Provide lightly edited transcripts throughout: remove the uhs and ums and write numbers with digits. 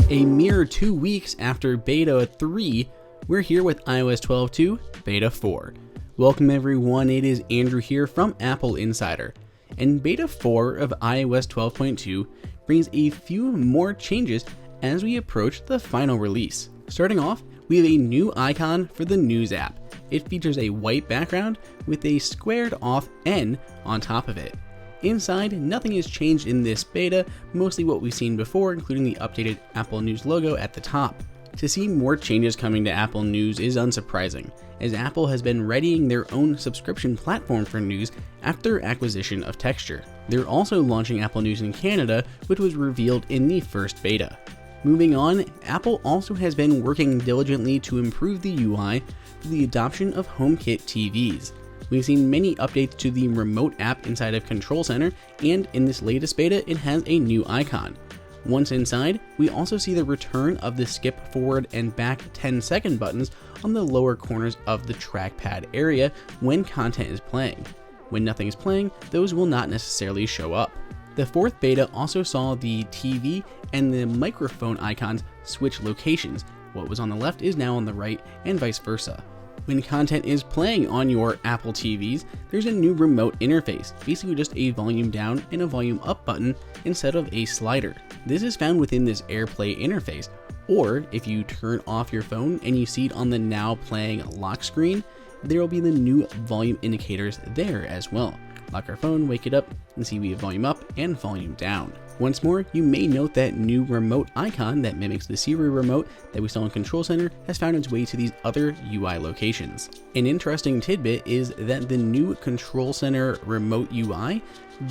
A mere 2 weeks after Beta 3, we're here with iOS 12.2 Beta 4. Welcome everyone, it is Andrew here from AppleInsider. And Beta 4 of iOS 12.2 brings a few more changes as we approach the final release. Starting off, we have a new icon for the News app. It features a white background with a squared off N on top of it. Inside, nothing has changed in this beta, mostly what we've seen before, including the updated Apple News logo at the top. To see more changes coming to Apple News is unsurprising, as Apple has been readying their own subscription platform for news after their acquisition of Texture. They're also launching Apple News in Canada, which was revealed in the first beta. Moving on, Apple also has been working diligently to improve the UI through the adoption of HomeKit TVs. We've seen many updates to the remote app inside of Control Center, and in this latest beta, it has a new icon. Once inside, we also see the return of the skip forward and back 10-second buttons on the lower corners of the trackpad area when content is playing. When nothing is playing, those will not necessarily show up. The fourth beta also saw the TV and the microphone icons switch locations. What was on the left is now on the right, and vice versa. When content is playing on your Apple TVs, there's a new remote interface, basically just a volume down and a volume up button instead of a slider. This is found within this AirPlay interface, or if you turn off your phone and you see it on the now playing lock screen, there will be the new volume indicators there as well. Lock our phone, wake it up, and see we have volume up and volume down. Once more, you may note that new remote icon that mimics the Siri remote that we saw in Control Center has found its way to these other UI locations. An interesting tidbit is that the new Control Center remote UI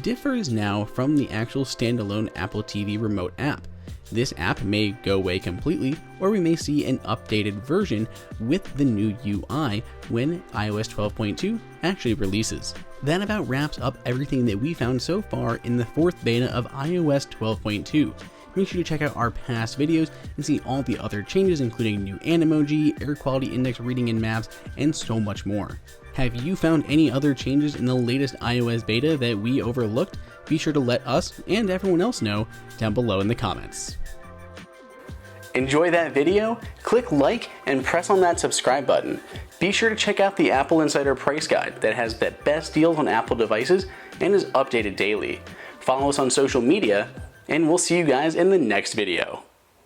differs now from the actual standalone Apple TV remote app. This app may go away completely, or we may see an updated version with the new UI when iOS 12.2 actually releases. That about wraps up everything that we found so far in the fourth beta of iOS 12.2. Make sure to check out our past videos and see all the other changes, including new Animoji, air quality index reading in maps, and so much more. Have you found any other changes in the latest iOS beta that we overlooked? Be sure to let us and everyone else know down below in the comments. Enjoy that video? Click like and press on that subscribe button. Be sure to check out the Apple Insider price guide that has the best deals on Apple devices and is updated daily. Follow us on social media, and we'll see you guys in the next video.